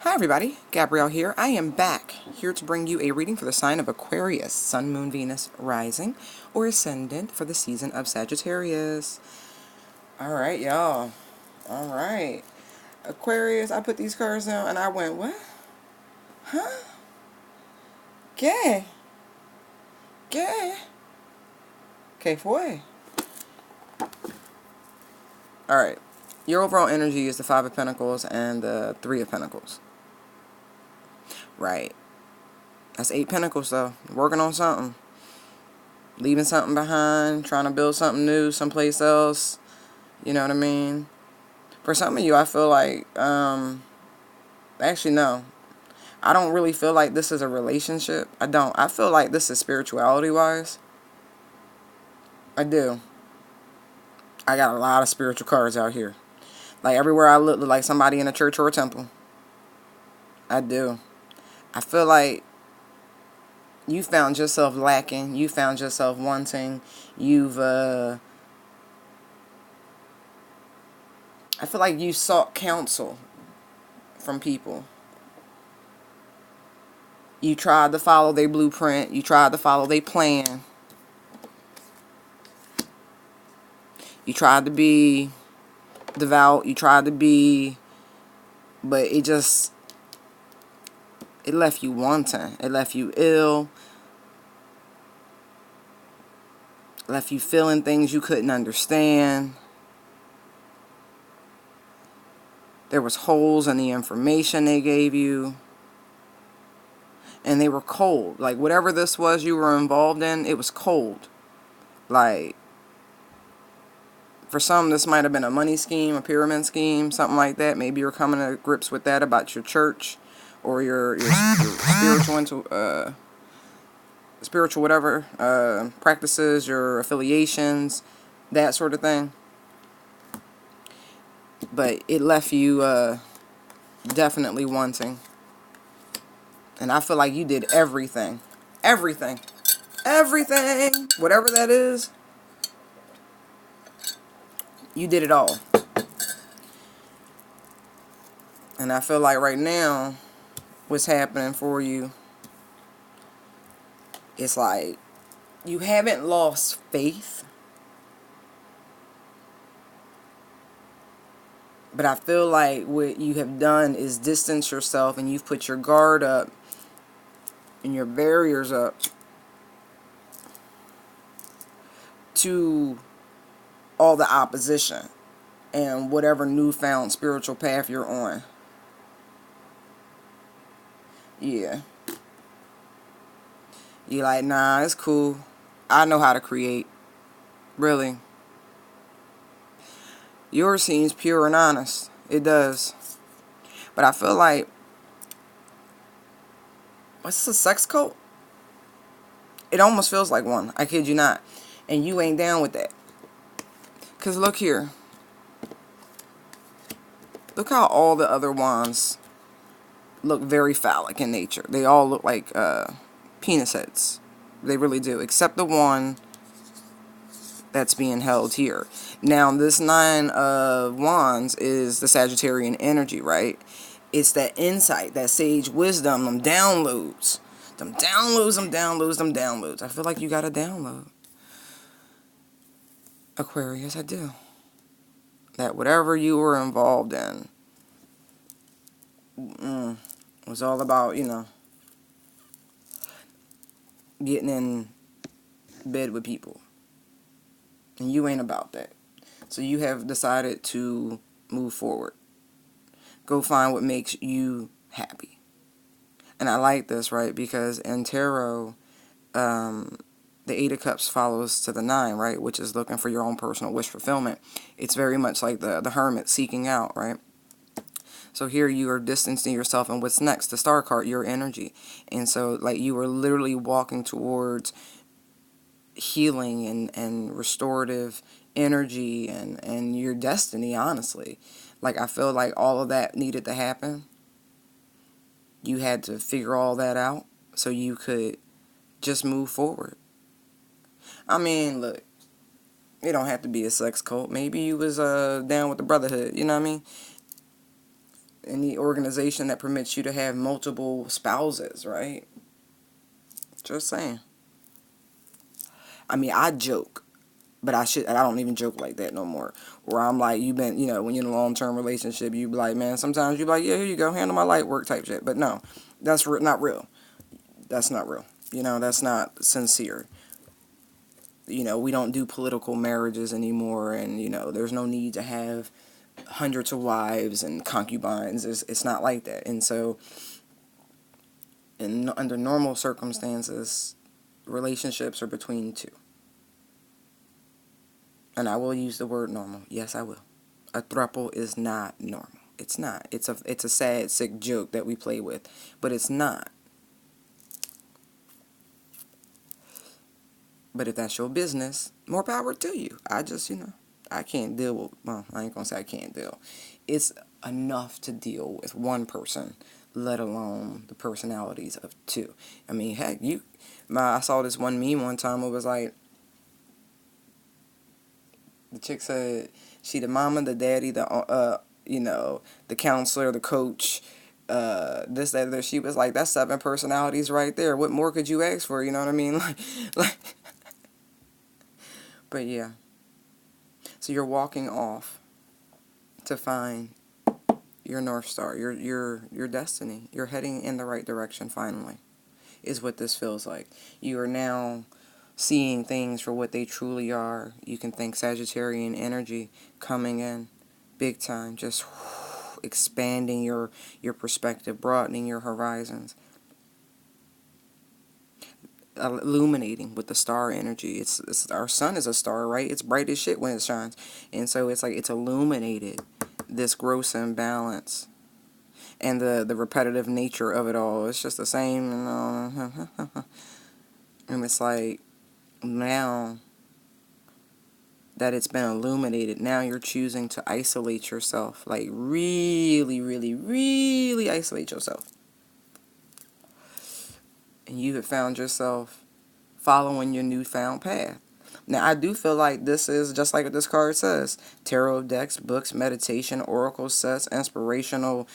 Hi everybody, Gabrielle here. I am back here to bring you a reading for the sign of Aquarius, Sun, Moon, Venus, Rising, or Ascendant for the season of Sagittarius. Alright, y'all. Alright. Aquarius, I put these cards down and I went, what? Huh? ¿Qué? ¿Qué? ¿Qué fue? Alright. Your overall energy is the Five of Pentacles and the Three of Pentacles. Right. That's 8 Pentacles though. Working on something. Leaving something behind, trying to build something new someplace else. You know what I mean? For some of you, I feel like, actually, no. I don't really feel like this is a relationship. I don't. I feel like this is spirituality-wise. I do. I got a lot of spiritual cards out here. Like, everywhere I look like somebody in a church or a temple. I do. I feel like you found yourself lacking. You found yourself wanting. I feel like you sought counsel from people. You tried to follow their blueprint. You tried to follow their plan. You tried to be devout. You tried to be, but it left you wanting. It left you ill. It left you feeling things you couldn't understand. There was holes in the information they gave you. And they were cold. Like, whatever this was you were involved in, it was cold. Like, for some, this might have been a money scheme, a pyramid scheme, something like that. Maybe you're coming to grips with that about your church or your spiritual whatever practices, your affiliations, that sort of thing. But it left you definitely wanting. And I feel like you did everything. Everything. Everything. Whatever that is. You did it all. And I feel like right now, what's happening for you, it's like you haven't lost faith. But I feel like what you have done is distance yourself and you've put your guard up and your barriers up to all the opposition and whatever newfound spiritual path you're on. Yeah. You're like, nah, it's cool. I know how to create. Really. Yours seems pure and honest. It does. But I feel like, what's this, a sex cult? It almost feels like one. I kid you not. And you ain't down with that. Because look here. Look how all the other wands look very phallic in nature. They all look like penis heads. They really do. Except the one that's being held here. Now, this 9 of Wands is the Sagittarian energy, right? It's that insight, that sage wisdom, them downloads. Them downloads, them downloads, them downloads. I feel like you got a download. Aquarius, I do. That whatever you were involved in was all about, getting in bed with people. And you ain't about that. So you have decided to move forward. Go find what makes you happy. And I like this, right? Because in tarot, the 8 of Cups follows to the 9, right? Which is looking for your own personal wish fulfillment. It's very much like the hermit seeking out, right? So here you are distancing yourself, and what's next? The Star card, your energy. And so, like, you are literally walking towards healing and restorative energy and your destiny, honestly. Like, I feel like all of that needed to happen. You had to figure all that out so you could just move forward. I mean, look, it don't have to be a sex cult. Maybe you was down with the brotherhood, you know what I mean? any organization that permits you to have multiple spouses, right? Just saying. I mean, I joke, but I don't even joke like that no more. Where I'm like, you've been, when you're in a long-term relationship, you be like, man, sometimes you be like, yeah, here you go, handle my light work type shit. But no, that's not real. That's not real. That's not sincere. We don't do political marriages anymore, and, there's no need to have hundreds of wives and concubines. It's not like that. And so, under normal circumstances, relationships are between two. And I will use the word normal. Yes, I will. A throuple is not normal. It's not. It's a sad, sick joke that we play with, but it's not. But if that's your business, more power to you. I just, I can't deal with, well, I ain't gonna say I can't deal. It's enough to deal with one person, let alone the personalities of two. I mean, heck, I saw this one meme one time. It was like, the chick said she the mama, the daddy, the counselor, the coach, this, that, that. She was like, that's 7 personalities right there. What more could you ask for? You know what I mean? like. But yeah. So you're walking off to find your North Star, your destiny. You're heading in the right direction finally, is what this feels like. You are now seeing things for what they truly are. You can think Sagittarian energy coming in big time, just expanding your perspective, broadening your horizons, illuminating with the star energy. It's our sun is a star, right? It's bright as shit when it shines. And so it's like it's illuminated this gross imbalance and the repetitive nature of it all. It's just the same, and it's like, now that it's been illuminated, now you're choosing to isolate yourself, like really, really, really isolate yourself. And you have found yourself following your newfound path. Now, I do feel like this is just like what this card says: tarot decks, books, meditation, oracle sets, inspirational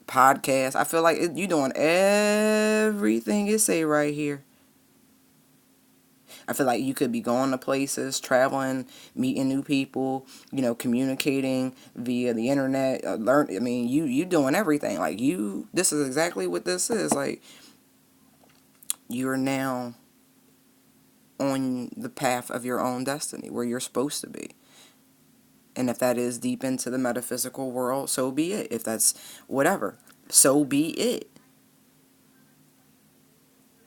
podcasts. I feel like you're doing everything it say right here. I feel like you could be going to places, traveling, meeting new people, communicating via the internet, you doing everything. Like, this is exactly what this is. Like, you're now on the path of your own destiny, where you're supposed to be. And if that is deep into the metaphysical world, so be it. If that's whatever, so be it.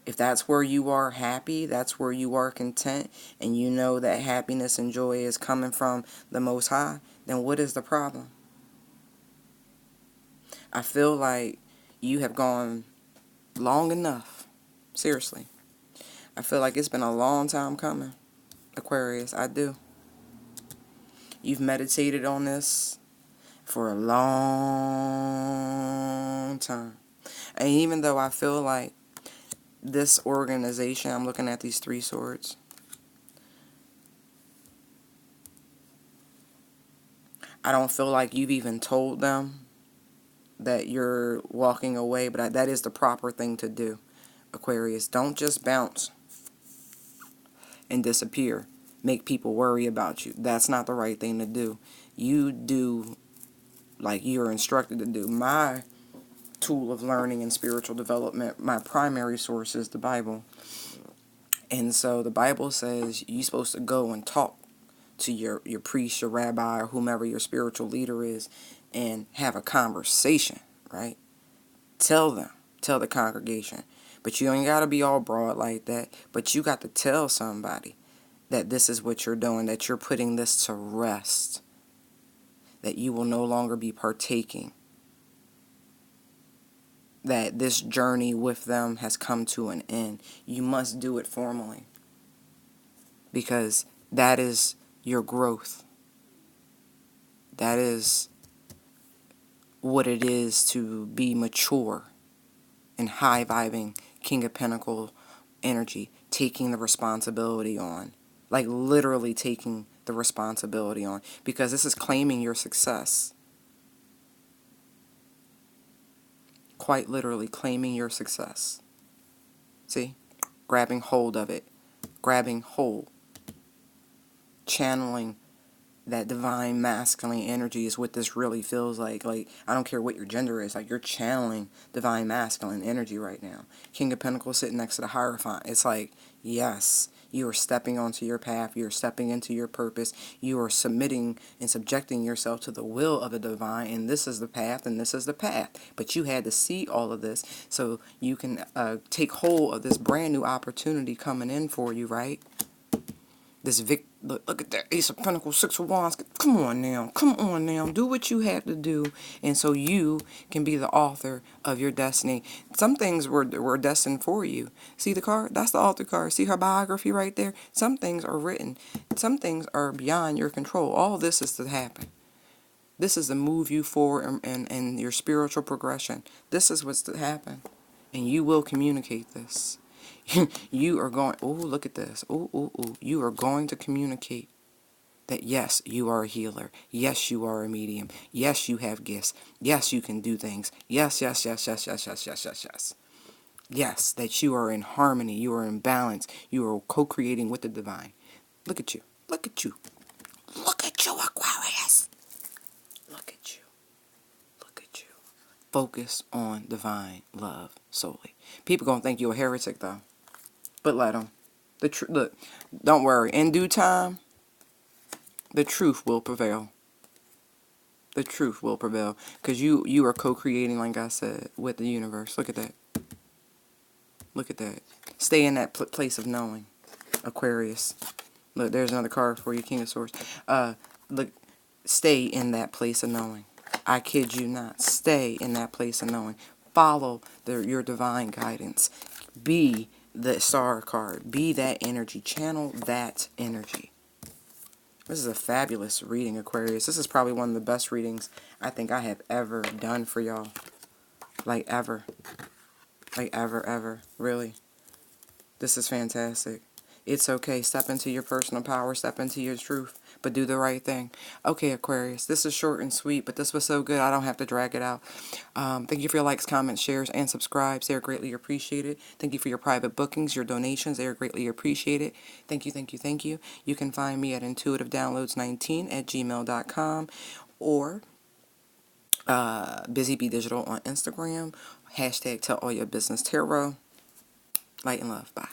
If that's where you are happy, that's where you are content, and you know that happiness and joy is coming from the Most High, then what is the problem? I feel like you have gone long enough. Seriously. I feel like it's been a long time coming, Aquarius. I do. You've meditated on this for a long time. And even though I feel like this organization, I'm looking at these 3 swords, I don't feel like you've even told them that you're walking away, but that is the proper thing to do, Aquarius. Don't just bounce and disappear, make people worry about you. That's not the right thing to do. You do like you're instructed to do. My tool of learning and spiritual development, my primary source is the Bible. And so the Bible says you're supposed to go and talk to your priest, your rabbi, or whomever your spiritual leader is, and have a conversation, right? Tell the congregation. But you ain't got to be all broad like that. But you got to tell somebody that this is what you're doing, that you're putting this to rest, that you will no longer be partaking, that this journey with them has come to an end. You must do it formally, because that is your growth. That is what it is to be mature and high-vibing King of Pentacles energy, taking the responsibility on. Like, literally taking the responsibility on. Because this is claiming your success. quite literally claiming your success. See? Grabbing hold of it. Grabbing hold. Channeling that divine masculine energy is what this really feels like. Like, I don't care what your gender is. Like, you're channeling divine masculine energy right now. King of Pentacles sitting next to the Hierophant. It's like, yes, you are stepping onto your path. You're stepping into your purpose. You are submitting and subjecting yourself to the will of the divine. And this is the path, and this is the path. But you had to see all of this so you can take hold of this brand new opportunity coming in for you, right? This look at that Ace of Pentacles, Six of Wands. Come on now. Do what you have to do, and so you can be the author of your destiny. Some things were destined for you. See the card? That's the author card. See her biography right there? Some things are written. Some things are beyond your control. All this is to happen. This is to move you forward in your spiritual progression. This is what's to happen, and you will communicate this. You are going, oh, look at this. Oh. You are going to communicate that, yes, you are a healer. Yes, you are a medium. Yes, you have gifts. Yes, you can do things. Yes. Yes, that you are in harmony. You are in balance. You are co-creating with the divine. Look at you. Look at you. Look at you, Aquarius. Look at you. Look at you. Focus on divine love solely. People going to think you're a heretic, though. But let them. Look, don't worry. In due time, the truth will prevail. The truth will prevail. Because you are co-creating, like I said, with the universe. Look at that. Look at that. Stay in that place of knowing. Aquarius. Look, there's another card for you, King of Swords. Look, stay in that place of knowing. I kid you not. Stay in that place of knowing. Follow your divine guidance. Be the star card. Be that energy. Channel that energy. This is a fabulous reading, Aquarius. This is probably one of the best readings I think I have ever done for y'all. Like, ever. Like, ever. Really. This is fantastic. It's okay. Step into your personal power. Step into your truth. But do the right thing. Okay, Aquarius. This is short and sweet, but this was so good I don't have to drag it out. Thank you for your likes, comments, shares, and subscribes. They are greatly appreciated. Thank you for your private bookings, your donations. They are greatly appreciated. Thank you. You can find me at intuitivedownloads19@gmail.com or BusyBee Digital on Instagram. # Tell All Your Business Tarot. Light and love. Bye.